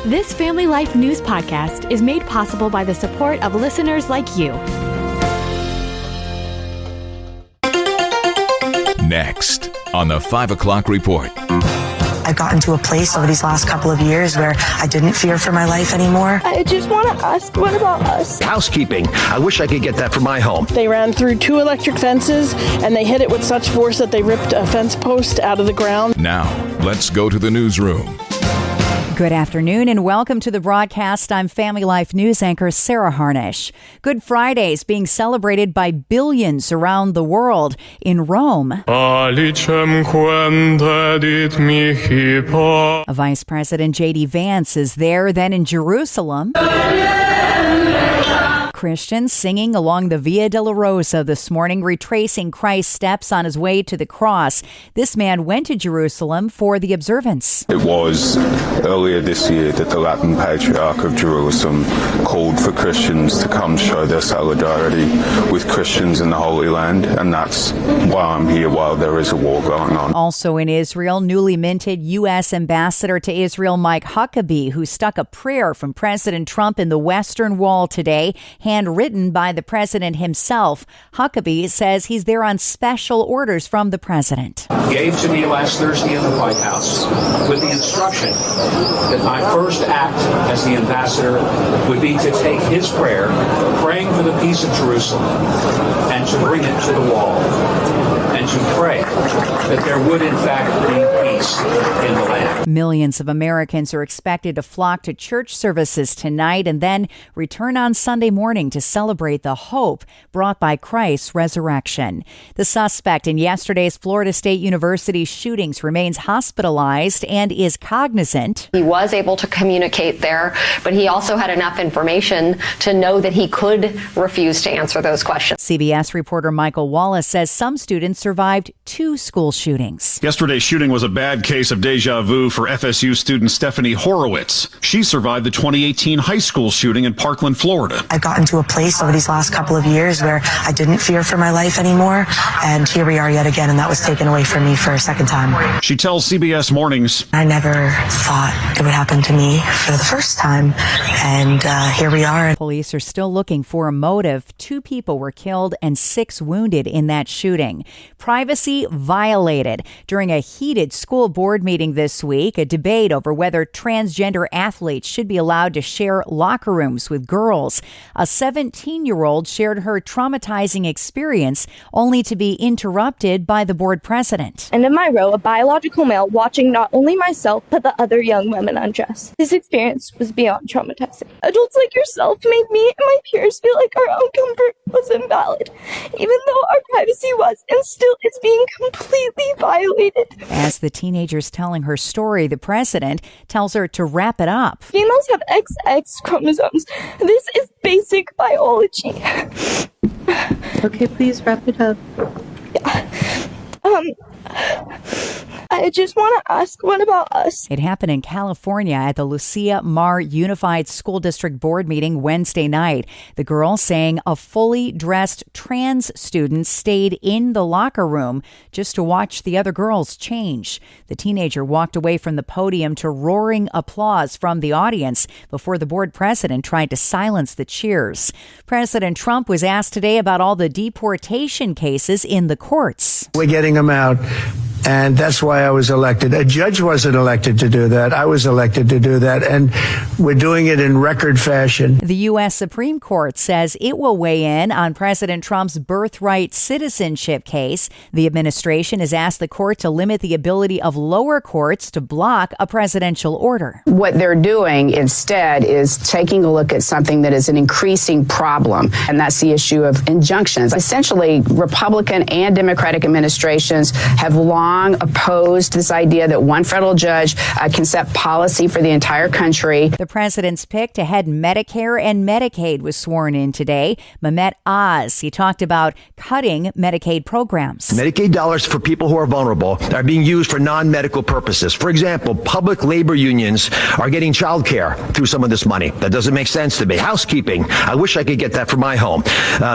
This Family Life News podcast is made possible by the support of listeners like you. Next on the 5 o'clock report. I've gotten to a place over these last couple of years where I didn't fear for my life anymore. I just want to ask, what about us? Housekeeping. I wish I could get that for my home. They ran through 2 electric fences, and they hit it with such force that they ripped a fence post out of the ground. Now, let's go to the newsroom. Good afternoon and welcome to the broadcast. I'm Family Life News anchor Sarah Harnish. Good Friday's being celebrated by billions around the world. In Rome, Vice President J.D. Vance is there. Then in Jerusalem, Christians singing along the Via Dolorosa this morning, retracing Christ's steps on his way to the cross. This man went to Jerusalem for the observance. It was earlier this year that the Latin Patriarch of Jerusalem called for Christians to come show their solidarity with Christians in the Holy Land, and that's why I'm here while there is a war going on. Also in Israel, newly minted U.S. Ambassador to Israel Mike Huckabee, who stuck a prayer from President Trump in the Western Wall today, handwritten by the president himself. Huckabee says he's there on special orders from the president. Gave to me last Thursday in the White House with the instruction that my first act as the ambassador would be to take his prayer, praying for the peace of Jerusalem, and to bring it to the wall, and to pray that there would in fact be peace in the land. Millions of Americans are expected to flock to church services tonight and then return on Sunday morning to celebrate the hope brought by Christ's resurrection. The suspect in yesterday's Florida State University shootings remains hospitalized and is cognizant. He was able to communicate there, but he also had enough information to know that he could refuse to answer those questions. CBS reporter Michael Wallace says some students survived 2 school shootings. Yesterday's shooting was a bad case of deja vu for FSU student Stephanie Horowitz. She survived the 2018 high school shooting in Parkland, Florida. I've gotten to a place over these last couple of years where I didn't fear for my life anymore, and here we are yet again, and that was taken away from me for a second time. She tells CBS Mornings, I never thought it would happen to me for the first time, and here we are. Police are still looking for a motive. 2 people were killed and 6 wounded in that shooting. Privacy violated during a heated school board meeting this week, a debate over whether transgender athletes should be allowed to share locker rooms with girls. A 17-year-old shared her traumatizing experience only to be interrupted by the board president. And in my row, a biological male watching not only myself, but the other young women undress. This experience was beyond traumatizing. Adults like yourself made me and my peers feel like our own comfort was invalid, even though our privacy was and still is being completely violated. As the teenager's telling her story, the president tells her to wrap it up. Females have XX chromosomes. This is basic biology. Okay, please wrap it up. Yeah. I just want to ask, what about us? It happened in California at the Lucia Mar Unified School District Board meeting Wednesday night. The girl saying a fully dressed trans student stayed in the locker room just to watch the other girls change. The teenager walked away from the podium to roaring applause from the audience before the board president tried to silence the cheers. President Trump was asked today about all the deportation cases in the courts. We're getting them out. And that's why I was elected. A judge wasn't elected to do that. I was elected to do that. And we're doing it in record fashion. The U.S. Supreme Court says it will weigh in on President Trump's birthright citizenship case. The administration has asked the court to limit the ability of lower courts to block a presidential order. What they're doing instead is taking a look at something that is an increasing problem, and that's the issue of injunctions. Essentially, Republican and Democratic administrations have long opposed this idea that one federal judge can set policy for the entire country. The president's pick to head Medicare and Medicaid was sworn in today. Mehmet Oz, he talked about cutting Medicaid programs. Medicaid dollars for people who are vulnerable are being used for non-medical purposes. For example, public labor unions are getting child care through some of this money. That doesn't make sense to me. Housekeeping. I wish I could get that for my home.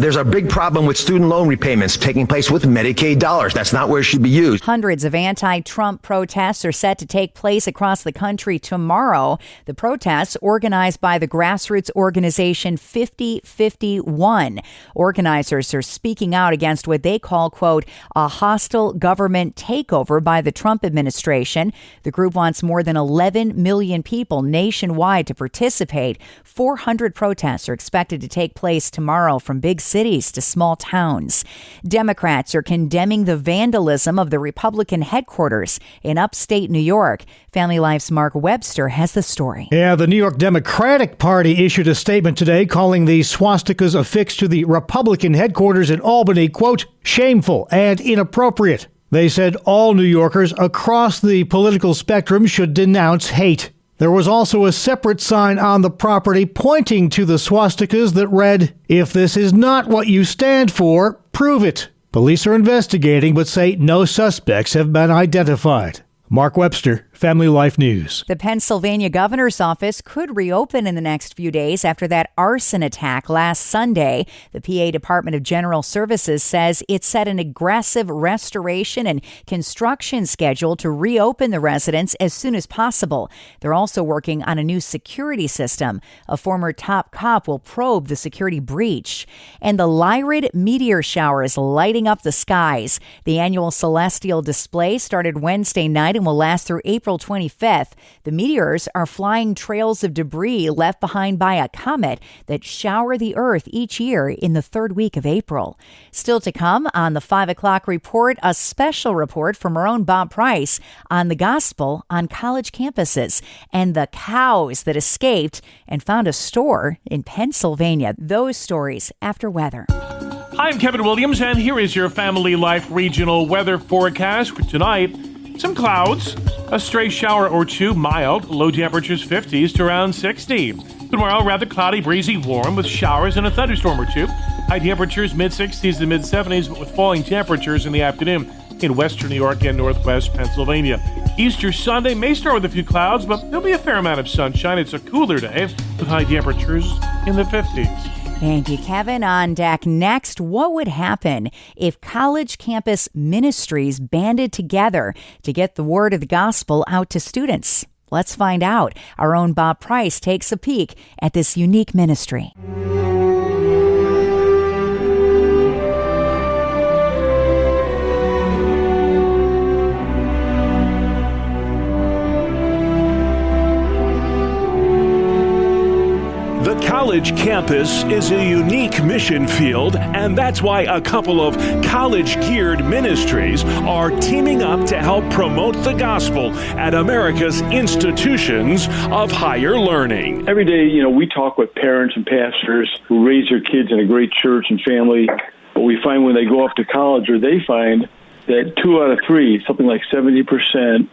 There's a big problem with student loan repayments taking place with Medicaid dollars. That's not where it should be used. Hundreds Hundreds of anti-Trump protests are set to take place across the country tomorrow. The protests, organized by the grassroots organization 5051. Organizers are speaking out against what they call, quote, a hostile government takeover by the Trump administration. The group wants more than 11 million people nationwide to participate. 400 protests are expected to take place tomorrow from big cities to small towns. Democrats are condemning the vandalism of the Republican headquarters in upstate New York. Family Life's Mark Webster has the story. Yeah, the New York Democratic Party issued a statement today calling the swastikas affixed to the Republican headquarters in Albany, quote, shameful and inappropriate. They said all New Yorkers across the political spectrum should denounce hate. There was also a separate sign on the property pointing to the swastikas that read, if this is not what you stand for, prove it. Police are investigating but say no suspects have been identified. Mark Webster, Family Life News. The Pennsylvania governor's office could reopen in the next few days after that arson attack last Sunday. The PA Department of General Services says it set an aggressive restoration and construction schedule to reopen the residence as soon as possible. They're also working on a new security system. A former top cop will probe the security breach. And the Lyrid meteor shower is lighting up the skies. The annual celestial display started Wednesday night and will last through April 25th. The meteors are flying trails of debris left behind by a comet that shower the Earth each year in the third week of April. Still to come on the 5 o'clock report, a special report from our own Bob Price on the gospel on college campuses and the cows that escaped and found a store in Pennsylvania. Those stories after weather. Hi, I'm Kevin Williams, and here is your Family Life regional weather forecast for tonight. Some clouds, a stray shower or two, mild, low temperatures 50s to around 60. Tomorrow, rather cloudy, breezy, warm with showers and a thunderstorm or two. High temperatures mid-60s to mid-70s, but with falling temperatures in the afternoon in western New York and northwest Pennsylvania. Easter Sunday may start with a few clouds, but there'll be a fair amount of sunshine. It's a cooler day with high temperatures in the 50s. Thank you, Kevin. On deck next, what would happen if college campus ministries banded together to get the word of the gospel out to students? Let's find out. Our own Bob Price takes a peek at this unique ministry. The college campus is a unique mission field, and that's why a couple of college-geared ministries are teaming up to help promote the gospel at America's institutions of higher learning. Every day, we talk with parents and pastors who raise their kids in a great church and family, but we find when they go off to college, or they find that 2 out of 3, something like 70%,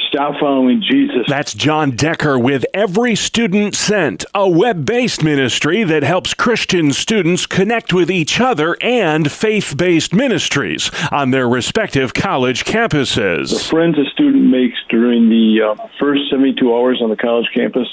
stop following Jesus. That's John Decker with Every Student Sent, a web-based ministry that helps Christian students connect with each other and faith-based ministries on their respective college campuses. The friends a student makes during the first 72 hours on the college campus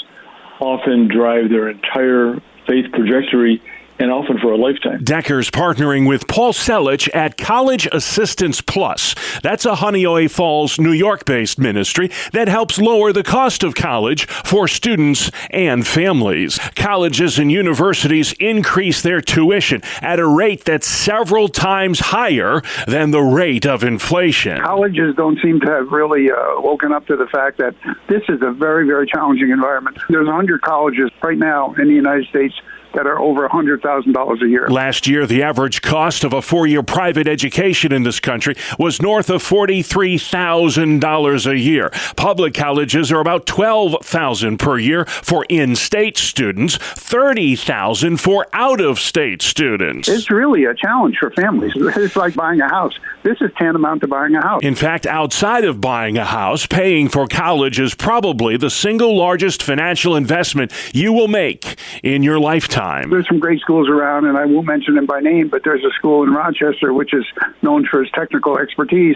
often drive their entire faith trajectory, and often for a lifetime. Decker's partnering with Paul Selich at College Assistance Plus. That's a Honeoye Falls, New York-based ministry that helps lower the cost of college for students and families. Colleges and universities increase their tuition at a rate that's several times higher than the rate of inflation. Colleges don't seem to have really woken up to the fact that this is a very, very challenging environment. There's 100 colleges right now in the United States that are over $100,000 a year. Last year, the average cost of a 4-year private education in this country was north of $43,000 a year. Public colleges are about $12,000 per year for in-state students, $30,000 for out-of-state students. It's really a challenge for families. It's like buying a house. This is tantamount to buying a house. In fact, outside of buying a house, paying for college is probably the single largest financial investment you will make in your lifetime. time. There's some great schools around, and I won't mention them by name, but there's a school in Rochester which is known for its technical expertise,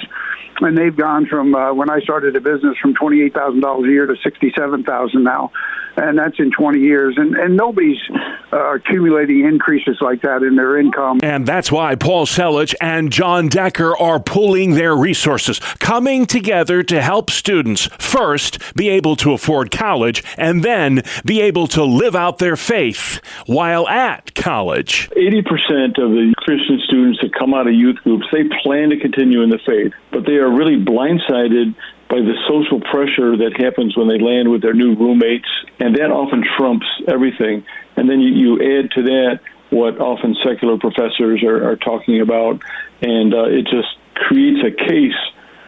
and they've gone from, when I started a business, from $28,000 a year to $67,000 now, and that's in 20 years, and nobody's accumulating increases like that in their income. And that's why Paul Selich and John Decker are pooling their resources, coming together to help students first be able to afford college and then be able to live out their faith while at college. 80% of the Christian students that come out of youth groups, they plan to continue in the faith, but they are really blindsided by the social pressure that happens when they land with their new roommates, and that often trumps everything. And then you add to that what often secular professors are talking about, and it just creates a case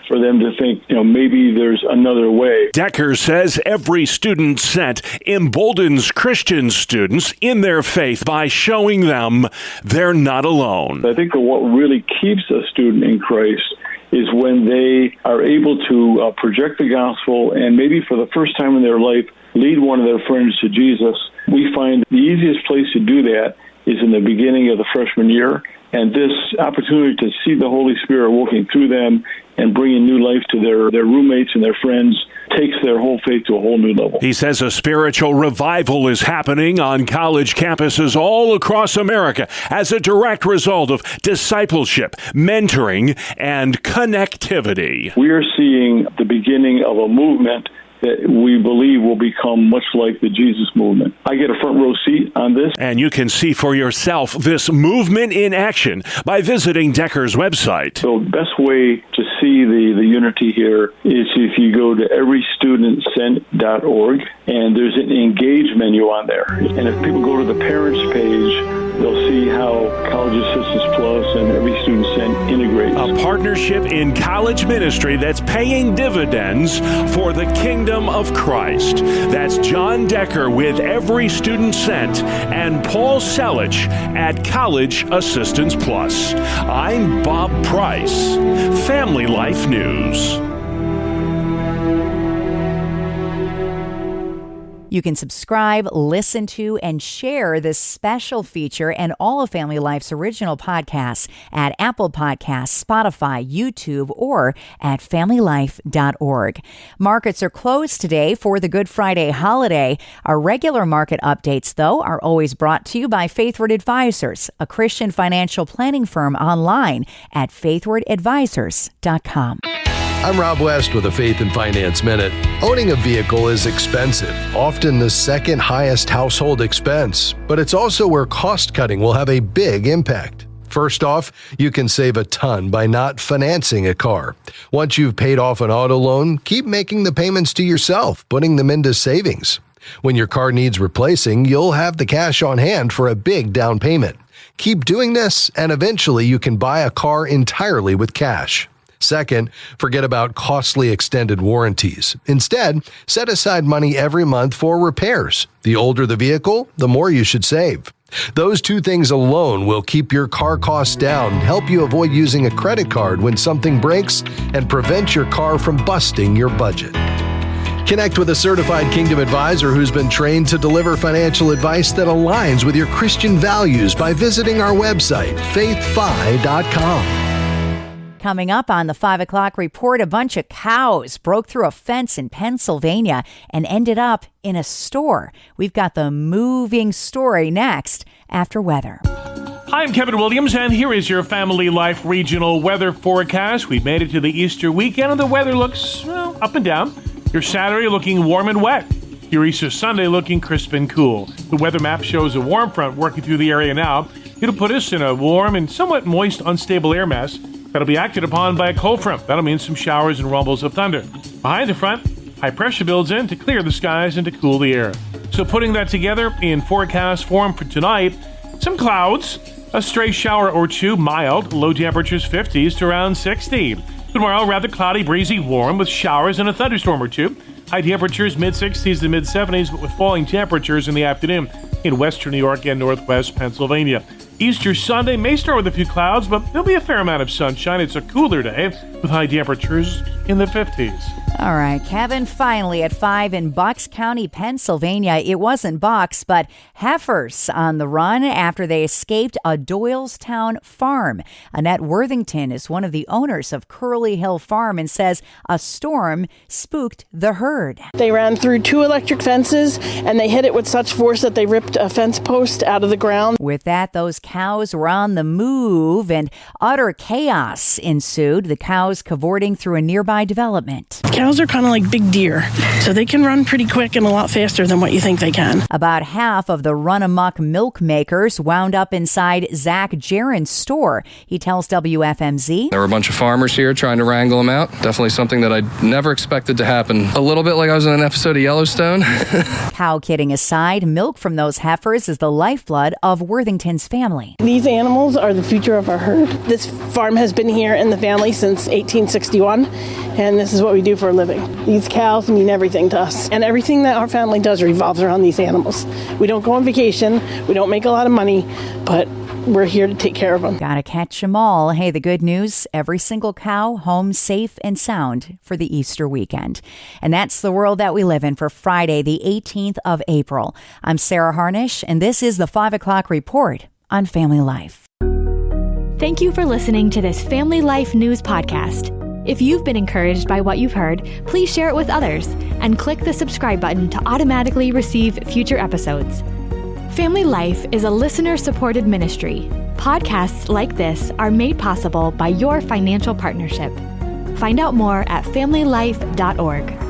for them to think, maybe there's another way. Decker says every student sent emboldens Christian students in their faith by showing them they're not alone. I think that what really keeps a student in Christ is when they are able to project the gospel and maybe for the first time in their life lead one of their friends to Jesus. We find the easiest place to do that is in the beginning of the freshman year. And this opportunity to see the Holy Spirit working through them and bringing new life to their roommates and their friends takes their whole faith to a whole new level. He says a spiritual revival is happening on college campuses all across America as a direct result of discipleship, mentoring, and connectivity. We are seeing the beginning of a movement that we believe will become much like the Jesus movement. I get a front row seat on this. And you can see for yourself this movement in action by visiting Decker's website. So the best way to see the unity here is if you go to everystudentsent.org, and there's an engage menu on there. And if people go to the parents page, they'll see how College Assistance Plus and Every Student Sent integrates. A partnership in college ministry that's paying dividends for the kingdom of Christ. That's John Decker with Every Student Sent and Paul Selich at College Assistance Plus. I'm Bob Price, Family Life News. You can subscribe, listen to, and share this special feature and all of Family Life's original podcasts at Apple Podcasts, Spotify, YouTube, or at familylife.org. Markets are closed today for the Good Friday holiday. Our regular market updates, though, are always brought to you by Faithward Advisors, a Christian financial planning firm online at faithwardadvisors.com. I'm Rob West with a Faith and Finance Minute. Owning a vehicle is expensive, often the second highest household expense, but it's also where cost cutting will have a big impact. First off, you can save a ton by not financing a car. Once you've paid off an auto loan, keep making the payments to yourself, putting them into savings. When your car needs replacing, you'll have the cash on hand for a big down payment. Keep doing this, and eventually you can buy a car entirely with cash. Second, forget about costly extended warranties. Instead, set aside money every month for repairs. The older the vehicle, the more you should save. Those two things alone will keep your car costs down, help you avoid using a credit card when something breaks, and prevent your car from busting your budget. Connect with a certified Kingdom advisor who's been trained to deliver financial advice that aligns with your Christian values by visiting our website, faithfi.com. Coming up on the 5 o'clock report, a bunch of cows broke through a fence in Pennsylvania and ended up in a store. We've got the moving story next after weather. Hi, I'm Kevin Williams, and here is your Family Life regional weather forecast. We made it to the Easter weekend, and the weather looks, up and down. Your Saturday looking warm and wet. Your Easter Sunday looking crisp and cool. The weather map shows a warm front working through the area now. It'll put us in a warm and somewhat moist, unstable air mass that'll be acted upon by a cold front. That'll mean some showers and rumbles of thunder. Behind the front, high pressure builds in to clear the skies and to cool the air. So putting that together in forecast form for tonight, some clouds, a stray shower or two, mild, low temperatures 50s to around 60. Tomorrow, rather cloudy, breezy, warm with showers and a thunderstorm or two. High temperatures mid-60s to mid-70s, but with falling temperatures in the afternoon in western New York and northwest Pennsylvania. Easter Sunday may start with a few clouds, but there'll be a fair amount of sunshine. It's a cooler day. with high temperatures in the 50s. All right, Kevin, finally at 5 in Bucks County, Pennsylvania. It wasn't bucks, but heifers on the run after they escaped a Doylestown farm. Annette Worthington is one of the owners of Curly Hill Farm and says a storm spooked the herd. They ran through 2 electric fences and they hit it with such force that they ripped a fence post out of the ground. With that, those cows were on the move and utter chaos ensued, the cows cavorting through a nearby development. Cows are kind of like big deer, so they can run pretty quick and a lot faster than what you think they can. About half of the run-amok milk makers wound up inside Zach Jaron's store. He tells WFMZ. There were a bunch of farmers here trying to wrangle them out. Definitely something that I never expected to happen. A little bit like I was in an episode of Yellowstone. Cow kidding aside, milk from those heifers is the lifeblood of Worthington's family. These animals are the future of our herd. This farm has been here in the family since 1861, and this is what we do for a living. These cows mean everything to us, and everything that our family does revolves around these animals. We don't go on vacation, we don't make a lot of money, but we're here to take care of them. Gotta catch them all. Hey, the good news, every single cow home safe and sound for the Easter weekend. And that's the world that we live in for Friday, the 18th of April. I'm Sarah Harnish, and this is the 5 o'clock report on Family Life. Thank you for listening to this Family Life News podcast. If you've been encouraged by what you've heard, please share it with others and click the subscribe button to automatically receive future episodes. Family Life is a listener-supported ministry. Podcasts like this are made possible by your financial partnership. Find out more at familylife.org.